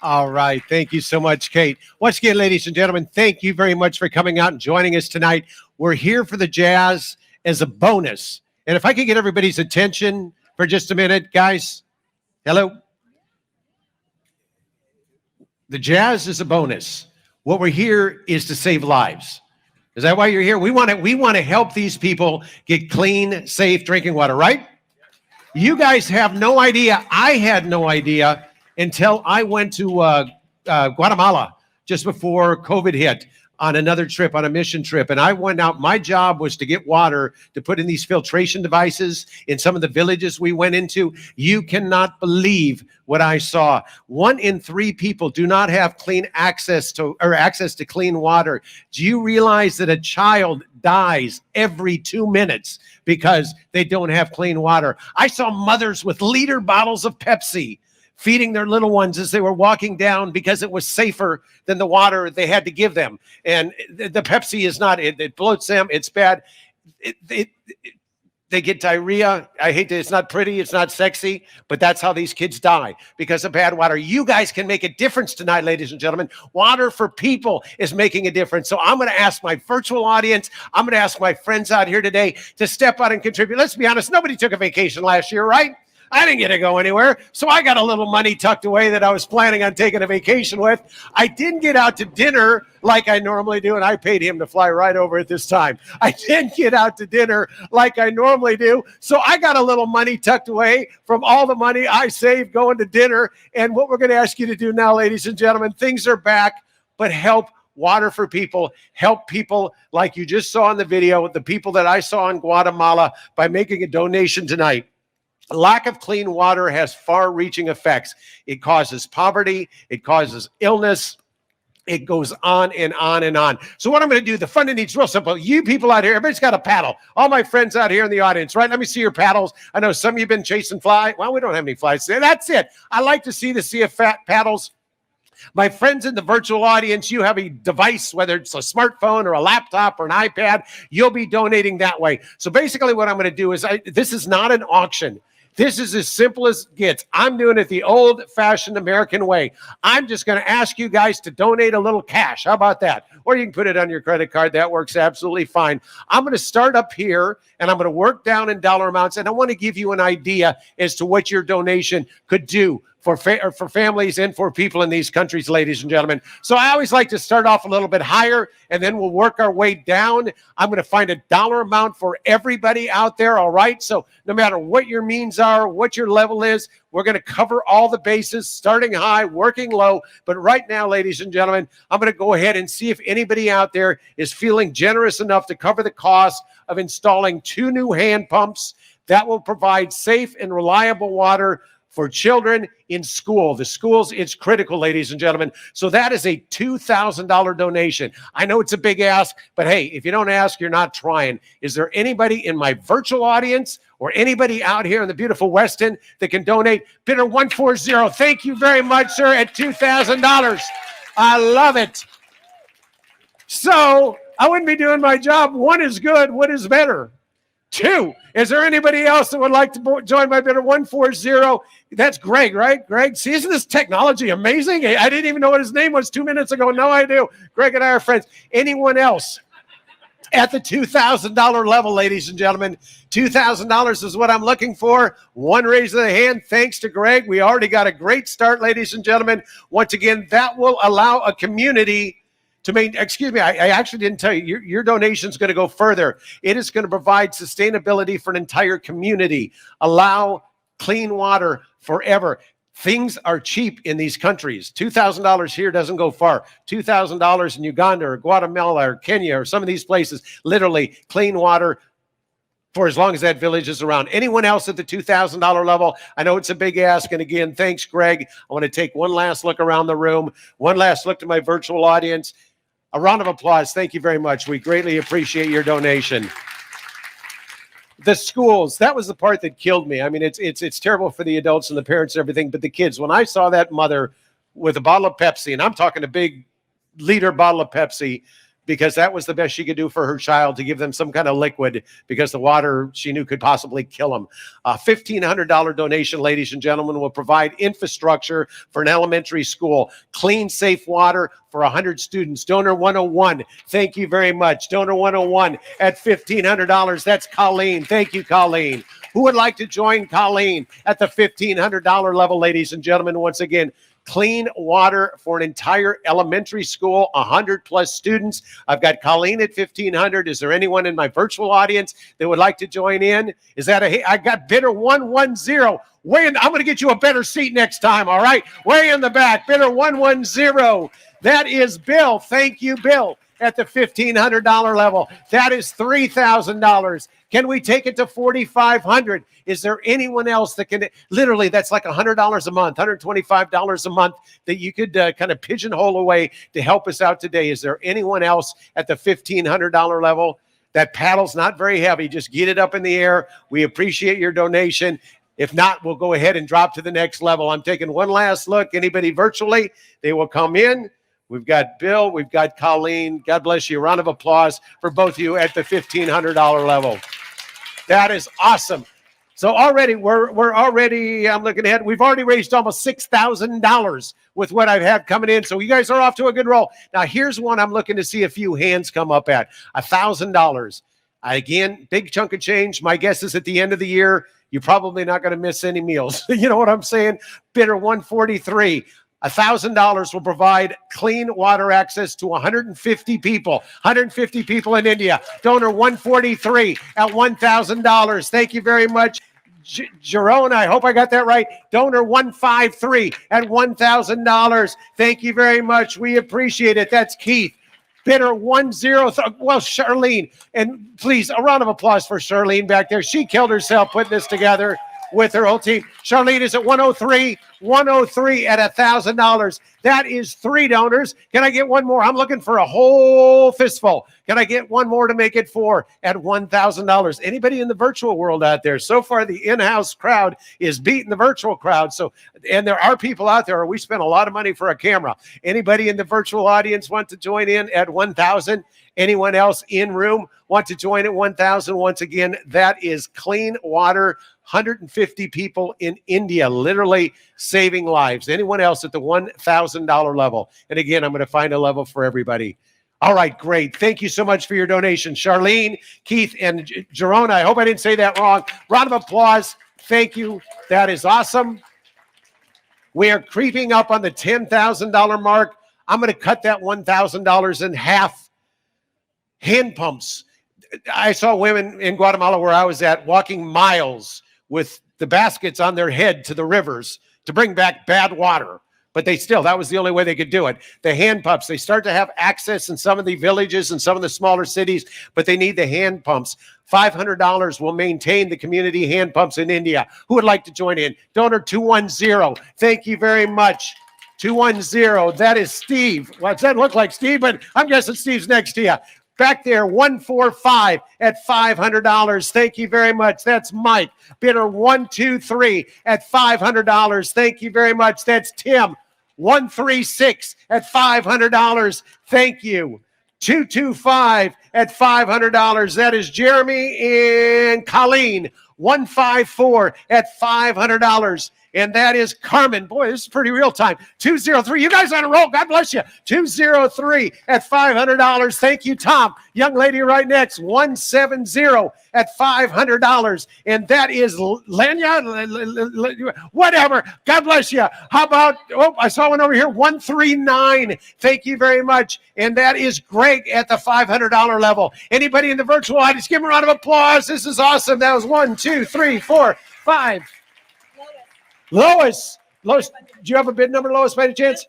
All right. Thank you so much, Kate. Once again, ladies and gentlemen, thank you very much for coming out and joining us tonight. We're here for the Jazz as a bonus. And if I could get everybody's attention for just a minute, guys. Hello. The Jazz is a bonus. What we're here is to save lives. Is that why you're here? We want to help these people get clean, safe drinking water, right? You guys have no idea. I had no idea until I went to Guatemala just before COVID hit on another trip, on a mission trip. And I went out. My job was to get water to put in these filtration devices in some of the villages we went into. You cannot believe what I saw. 1 in 3 people do not have clean access to clean water. Do you realize that a child dies every 2 minutes because they don't have clean water? I saw mothers with liter bottles of Pepsi feeding their little ones as they were walking down because it was safer than the water they had to give them. And the Pepsi is not, it bloats them, it's bad. They get diarrhea. I hate to, it's not pretty, it's not sexy, but that's how these kids die because of bad water. You guys can make a difference tonight, ladies and gentlemen. Water for people is making a difference. So I'm going to ask my virtual audience, I'm going to ask my friends out here today to step out and contribute. Let's be honest, nobody took a vacation last year, right? I didn't get to go anywhere, so I got a little money tucked away that I was planning on taking a vacation with. I didn't get out to dinner like I normally do, and I paid him to fly right over at this time. I didn't get out to dinner like I normally do, so I got a little money tucked away from all the money I saved going to dinner. And what we're going to ask you to do now, ladies and gentlemen, things are back, but help Water for People, help people like you just saw in the video, the people that I saw in Guatemala, by making a donation tonight. Lack of clean water has far-reaching effects. It causes poverty. It causes illness. It goes on and on and on. So what I'm going to do, the funding needs real simple. You people out here, everybody's got a paddle. All my friends out here in the audience, right? Let me see your paddles. I know some of you have been chasing fly. Well, we don't have any flies today. That's it. I like to see the sea of fat paddles. My friends in the virtual audience, you have a device, whether it's a smartphone or a laptop or an iPad, you'll be donating that way. So basically what I'm going to do is, this is not an auction. This is as simple as it gets. I'm doing it the old-fashioned American way. I'm just going to ask you guys to donate a little cash. How about that? Or you can put it on your credit card. That works absolutely fine. I'm going to start up here, and I'm going to work down in dollar amounts, and I want to give you an idea as to what your donation could do for families and for people in these countries, ladies and gentlemen. So I always like to start off a little bit higher, and then we'll work our way down. I'm going to find a dollar amount for everybody out there, all right? So no matter what your means are, what your level is, we're going to cover all the bases, starting high, working low. But right now, ladies and gentlemen, I'm going to go ahead and see if anybody out there is feeling generous enough to cover the cost of installing 2 new hand pumps that will provide safe and reliable water for children in school. The schools, it's critical, ladies and gentlemen. So that is a $2,000 donation. I know it's a big ask, but hey, if you don't ask, you're not trying. Is there anybody in my virtual audience or anybody out here in the beautiful Weston that can donate? Bidder 140, thank you very much, sir, at $2,000. I love it. So I wouldn't be doing my job. 1 is good. What is better? 2. Is there anybody else that would like to join my bidder? 140. That's Greg, right? Greg, see, isn't this technology amazing? I didn't even know what his name was 2 minutes ago. Now I do. Greg and I are friends. Anyone else at the $2,000 level, ladies and gentlemen? $2,000 is what I'm looking for. 1 raise of the hand. Thanks to Greg. We already got a great start, ladies and gentlemen. Once again, that will allow a community to make, excuse me, I actually didn't tell you, your donation is going to go further. It is going to provide sustainability for an entire community, allow clean water forever. Things are cheap in these countries. $2,000 here doesn't go far. $2,000 in Uganda or Guatemala or Kenya or some of these places, literally clean water for as long as that village is around. Anyone else at the $2,000 level? I know it's a big ask. And again, thanks, Greg. I want to take one last look around the room, one last look to my virtual audience. A round of applause. Thank you very much. We greatly appreciate your donation. The schools, that was the part that killed me. I mean, it's terrible for the adults and the parents and everything, but the kids, when I saw that mother with a bottle of Pepsi, and I'm talking a big liter bottle of Pepsi, because that was the best she could do for her child, to give them some kind of liquid because the water she knew could possibly kill them. A $1,500 donation, ladies and gentlemen, will provide infrastructure for an elementary school, clean, safe water for 100 students. Donor 101, thank you very much. Donor 101 at $1,500. That's Colleen. Thank you, Colleen. Who would like to join Colleen at the $1,500 level, ladies and gentlemen? Once again, clean water for an entire elementary school, 100 plus students. I've got Colleen at $1,500. Is there anyone in my virtual audience that would like to join in? Is that I got bidder 110. Way in, I'm going to get you a better seat next time, all right? Way in the back, bidder 110. That is Bill. Thank you, Bill, at the $1,500 level. That is $3,000. Can we take it to $4,500? Is there anyone else that can, literally, that's like $100 a month, $125 a month that you could kind of pigeonhole away to help us out today? Is there anyone else at the $1,500 level? That paddle's not very heavy. Just get it up in the air. We appreciate your donation. If not, we'll go ahead and drop to the next level. I'm taking one last look. Anybody virtually, they will come in. We've got Bill. We've got Colleen. God bless you. A round of applause for both of you at the $1,500 level. That is awesome. So already, we're already, I'm looking ahead, we've already raised almost $6,000 with what I've had coming in. So you guys are off to a good roll. Now, here's one I'm looking to see a few hands come up at, $1,000. Again, big chunk of change. My guess is at the end of the year, you're probably not going to miss any meals. You know what I'm saying? Bidder 143. $1,000 will provide clean water access to 150 people in India. Donor 143 at $1,000. Thank you very much. Jerome, I hope I got that right. Donor 153 at $1,000. Thank you very much. We appreciate it. That's Keith. Bidder 103. Well, Charlene, and please, a round of applause for Charlene back there. She killed herself putting this together with her whole team. Charlene is at 103 at $1,000. That is 3 donors. Can I get one more? I'm looking for a whole fistful. Can I get one more to make it 4 at $1,000? Anybody in the virtual world out there? So far, the in-house crowd is beating the virtual crowd. So, and there are people out there. We spent a lot of money for a camera. Anybody in the virtual audience want to join in at 1,000? Anyone else in room want to join at 1,000? Once again, that is clean water. 150 people in India, literally saving lives. Anyone else at the $1,000 level? And again, I'm going to find a level for everybody. All right, great. Thank you so much for your donation. Charlene, Keith, and Jerome, I hope I didn't say that wrong. Round of applause. Thank you. That is awesome. We are creeping up on the $10,000 mark. I'm going to cut that $1,000 in half. Hand pumps. I saw women in Guatemala where I was at walking miles with the baskets on their head to the rivers to bring back bad water. But that was the only way they could do it. The hand pumps, they start to have access in some of the villages and some of the smaller cities, but they need the hand pumps. $500 will maintain the community hand pumps in India. Who would like to join in? Donor 210. Thank you very much. 210. That is Steve. Well, it doesn't look like Steve, but I'm guessing Steve's next to you. Back there, 145 at $500. Thank you very much. That's Mike. Bidder 123 at $500. Thank you very much. That's Tim. 136 at $500. Thank you. 225 at $500. That is Jeremy and Colleen. 154 at $500. And that is Carmen. Boy, this is pretty real time. 203. You guys on a roll. God bless you. 203 at $500. Thank you, Tom. Young lady right next. 170 at $500. And that is Lenya. Whatever. God bless you. How about, I saw one over here. 139. Thank you very much. And that is Greg at the $500 level. Anybody in the virtual audience, give him a round of applause. This is awesome. That was 1, 2, 3, 4, 5. Lois, do you have a bid number, Lois, by any chance?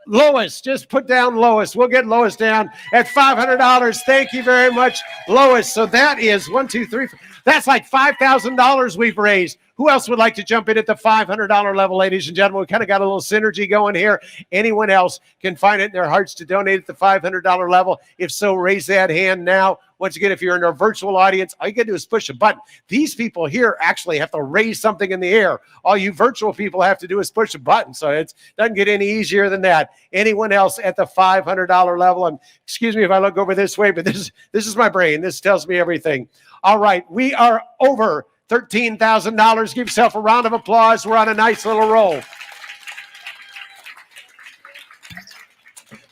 Lois, just put down Lois. We'll get Lois down at $500. Thank you very much, Lois. So that is 1, 2, 3. That's like $5,000 we've raised. Who else would like to jump in at the $500 level, ladies and gentlemen? We kind of got a little synergy going here. Anyone else can find it in their hearts to donate at the $500 level? If so, raise that hand now. Once again, if you're in our virtual audience, all you got to do is push a button. These people here actually have to raise something in the air. All you virtual people have to do is push a button. So it doesn't get any easier than that. Anyone else at the $500 level? And excuse me if I look over this way, but this is my brain. This tells me everything. All right, we are over $13,000. Give yourself a round of applause. We're on a nice little roll.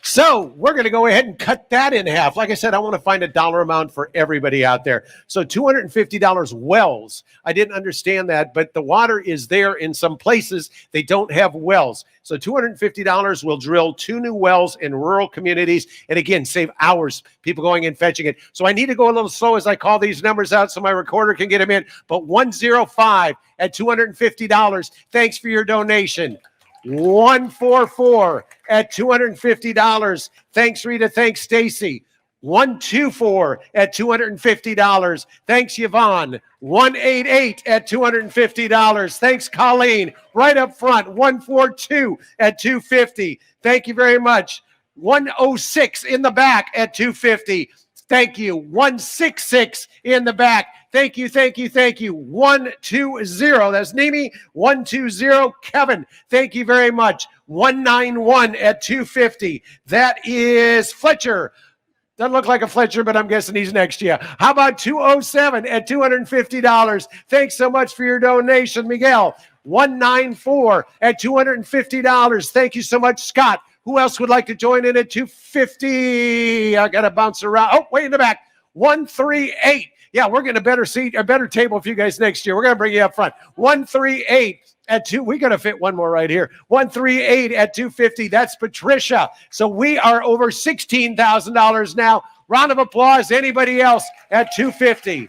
So we're going to go ahead and cut that in half. Like I said, I want to find a dollar amount for everybody out there. So $250 wells. I didn't understand that, but the water is there in some places. They don't have wells. So $250 will drill 2 new wells in rural communities. And again, save hours, people going and fetching it. So I need to go a little slow as I call these numbers out so my recorder can get them in. But 105 at $250. Thanks for your donation. 144 at $250. Thanks, Rita. Thanks, Stacy. 124 at $250. Thanks, Yvonne. 188 at $250. Thanks, Colleen. Right up front. 142 at $250. Thank you very much. 106 in the back at $250. Thank you. 166 in the back. Thank you, thank you, thank you. 120. That's Nimi. 120. Kevin. Thank you very much. 191 at $250. That is Fletcher. Doesn't look like a Fletcher, but I'm guessing he's next year. How about 207 at $250? Thanks so much for your donation, Miguel. 194 at $250. Thank you so much, Scott. Who else would like to join in at $250? I got to bounce around. Oh, way in the back. 138. Yeah, we're getting a better seat, a better table for you guys next year. We're going to bring you up front. 138 at 2. We got to fit one more right here. 138 at $250. That's Patricia. So we are over $16,000 now. Round of applause. Anybody else at $250?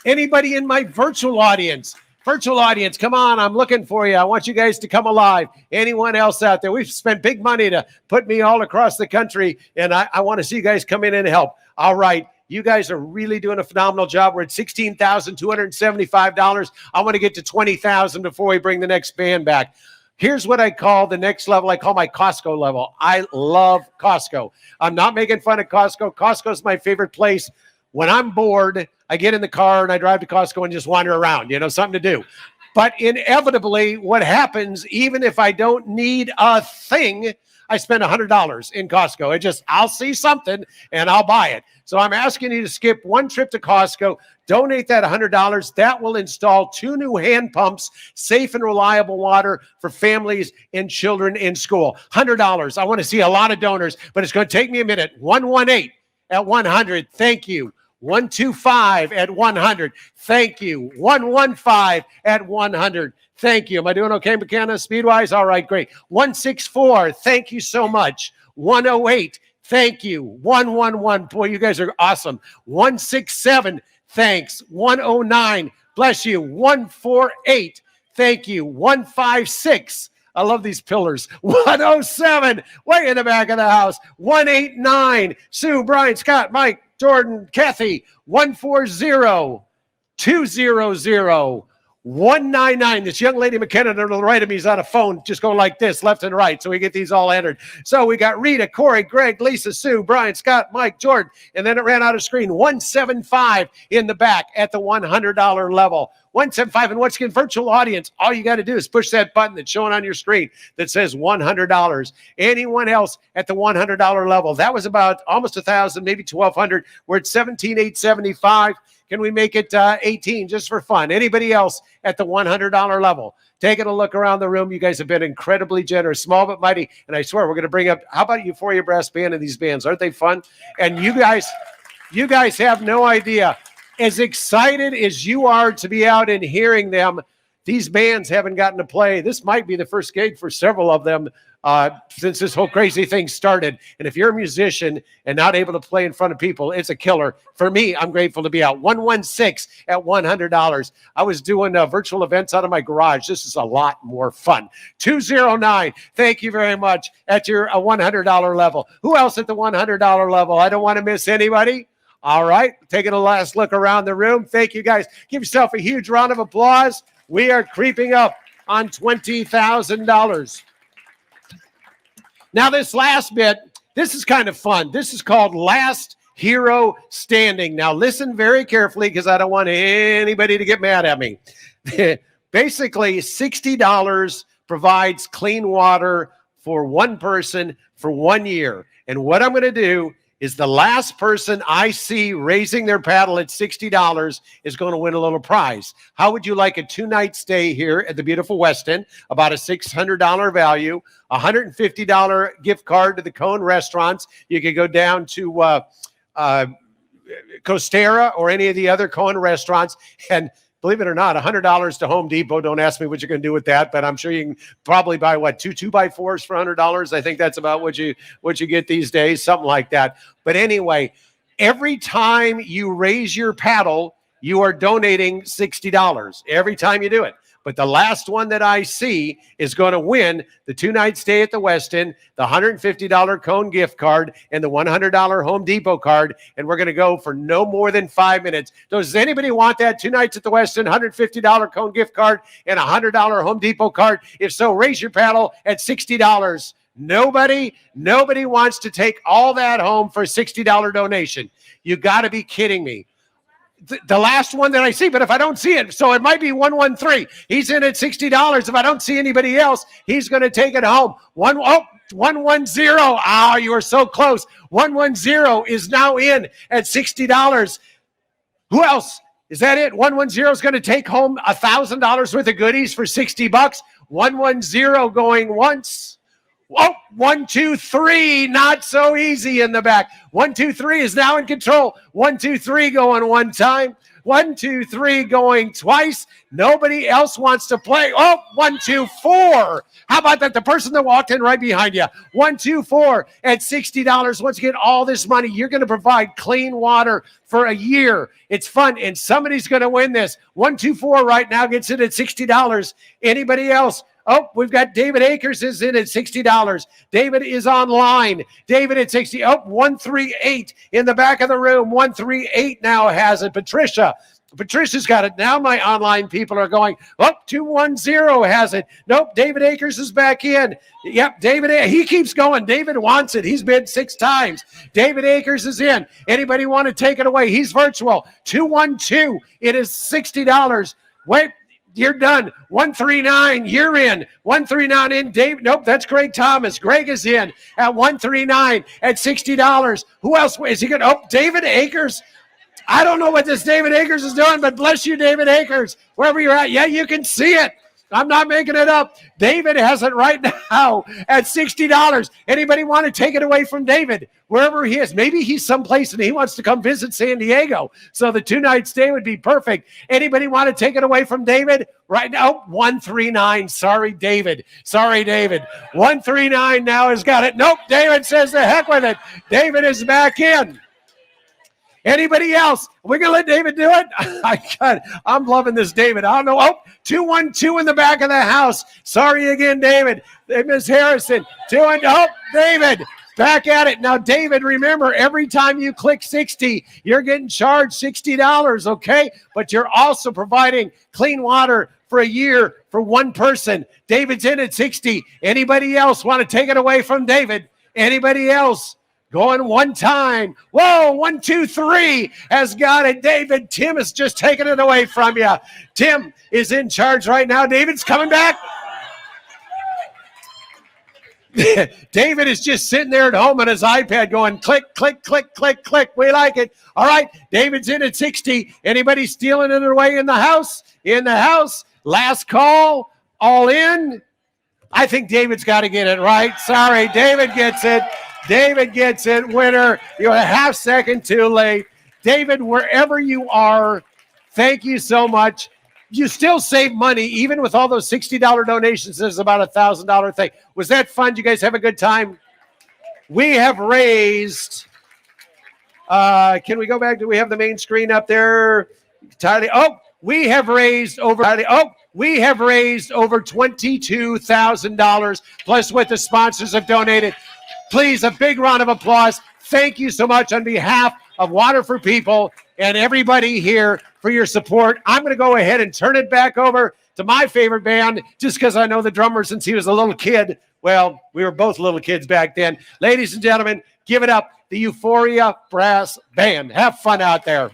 Anybody in my virtual audience? Virtual audience, come on, I'm looking for you. I want you guys to come alive. Anyone else out there? We've spent big money to put me all across the country, and I want to see you guys come in and help. All right, you guys are really doing a phenomenal job. We're at $16,275. I want to get to $20,000 before we bring the next band back. Here's what I call the next level. I call my Costco level. I love Costco. I'm not making fun of Costco. Costco's my favorite place. When I'm bored, I get in the car and I drive to Costco and just wander around, something to do. But inevitably, what happens, even if I don't need a thing, I spend $100 in Costco. I'll see something and I'll buy it. So I'm asking you to skip one trip to Costco, donate that $100. That will install 2 new hand pumps, safe and reliable water for families and children in school. $100. I want to see a lot of donors, but it's going to take me a minute. 118 at 100. Thank you. 125 at 100. Thank you. 115 at 100. Thank you. Am I doing okay, McKenna, speed-wise? All right, great. 164, thank you so much. 108, thank you. 111, boy, you guys are awesome. 167, thanks. 109, bless you. 148, thank you. 156, I love these pillars. 107, way in the back of the house. 189, Sue, Brian, Scott, Mike, Jordan, Kathy. 140, 200, 199. This young lady, McKenna, to the right of me is on a phone, just going like this, left and right. So we get these all entered. So we got Rita, Corey, Greg, Lisa, Sue, Brian, Scott, Mike, Jordan, and then it ran out of screen. 175 in the back at the $100 level. 175, and once again, virtual audience, all you got to do is push that button that's showing on your screen that says $100. Anyone else at the $100 level? That was about almost 1,000, maybe 1,200. We're at 17,875. Can we make it 18 just for fun? Anybody else at the $100 level? Taking a look around the room, you guys have been incredibly generous, small but mighty, and I swear we're going to bring up, how about Euphoria Brass Band and these bands? Aren't they fun? And you guys have no idea. As excited as you are to be out and hearing them, these bands haven't gotten to play. This might be the first gig for several of them since this whole crazy thing started. And if you're a musician and not able to play in front of people, it's a killer. For me, I'm grateful to be out. 116 at $100. I was doing virtual events out of my garage. This is a lot more fun. 209, thank you very much at your $100 level. Who else at the $100 level? I don't want to miss anybody. All right, taking a last look around the room. Thank you, guys. Give yourself a huge round of applause. We are creeping up on $20,000. Now, this last bit, this is kind of fun. This is called Last hero standing. Now listen very carefully because I don't want anybody to get mad at me. Basically, $60 provides clean water for one person for 1 year. And what I'm going to do is the last person I see raising their paddle at $60 is going to win a little prize. How would you like a 2-night stay here at the beautiful Westin? About a $600 value, $150 gift card to the Cone restaurants. You could go down to Costera or any of the other Cone restaurants, and believe it or not, $100 to Home Depot. Don't ask me what you're going to do with that, but I'm sure you can probably buy two 2x4s for $100. I think that's about what you get these days, something like that. But anyway, every time you raise your paddle, you are donating $60 every time you do it. But the last one that I see is going to win the 2-night stay at the Westin, the $150 Cone gift card, and the $100 Home Depot card. And we're going to go for no more than 5 minutes. Does anybody want that 2 nights at the Westin, $150 Cone gift card, and a $100 Home Depot card? If so, raise your paddle at $60. Nobody wants to take all that home for a $60 donation. You got to be kidding me. The last one that I see, but if I don't see it, so it might be 113. He's in at $60. If I don't see anybody else, he's going to take it home. 110. Oh, you are so close. 110 is now in at $60. Who else? Is that it? 110 is going to take home $1,000 worth of goodies for $60. 110 going once. Oh, 1, 2, 3, not so easy in the back. 1, 2, 3 is now in control. 1, 2, 3 going one time. 1, 2, 3 going twice. Nobody else wants to play. Oh, 1, 2, 4. How about that? The person that walked in right behind you. 1, 2, 4 at $60. Once you get all this money, you're going to provide clean water for a year. It's fun, and somebody's going to win this. 1, 2, 4 right now gets it at $60. Anybody else? Oh, we've got David Akers is in at $60. David is online. David at 60. Oh, 138 in the back of the room. 138 now has it. Patricia's got it. Now my online people are going, oh, 210 has it. Nope, David Akers is back in. Yep, David, he keeps going. David wants it. He's been 6 times. David Akers is in. Anybody want to take it away? He's virtual. 212. It is $60. Wait. You're done. 139, you're in. 139 in. Dave, nope, that's Greg Thomas. Greg is in at 139 at $60. Who else is he going to? Oh, David Akers. I don't know what this David Akers is doing, but bless you, David Akers. Wherever you're at, yeah, you can see it. I'm not making it up. David has it right now at $60. Anybody want to take it away from David? Wherever he is. Maybe he's someplace and he wants to come visit San Diego. So the 2-night stay would be perfect. Anybody want to take it away from David? Right now, 139. Sorry, David. 139 now has got it. Nope, David says the heck with it. David is back in. Anybody else? We're going to let David do it? I'm loving this, David. I don't know. Oh, 212 in the back of the house. Sorry again, David. Miss Harrison. Oh, David. Back at it. Now, David, remember, every time you click 60, you're getting charged $60, okay? But you're also providing clean water for a year for one person. David's in at 60. Anybody else want to take it away from David? Anybody else? Going one time. Whoa, 1, 2, 3 has got it. David, Tim is just taking it away from you. Tim is in charge right now. David's coming back. David is just sitting there at home on his iPad going click, click, click, click, click. We like it. All right, David's in at 60. Anybody stealing it away in the house? In the house. Last call. All in. I think David's got to get it right. Sorry, David gets it. David gets it, winner. You're a half second too late. David, wherever you are, thank you so much. You still save money, even with all those $60 donations. There's about a $1,000 thing. Was that fun? Did you guys have a good time? We have raised, can we go back? Do we have the main screen up there? Oh, we have raised over $22,000, plus what the sponsors have donated. Please, a big round of applause. Thank you so much on behalf of Water for People and everybody here for your support. I'm going to go ahead and turn it back over to my favorite band just because I know the drummer since he was a little kid. Well, we were both little kids back then. Ladies and gentlemen, give it up. the Euphoria Brass Band. Have fun out there.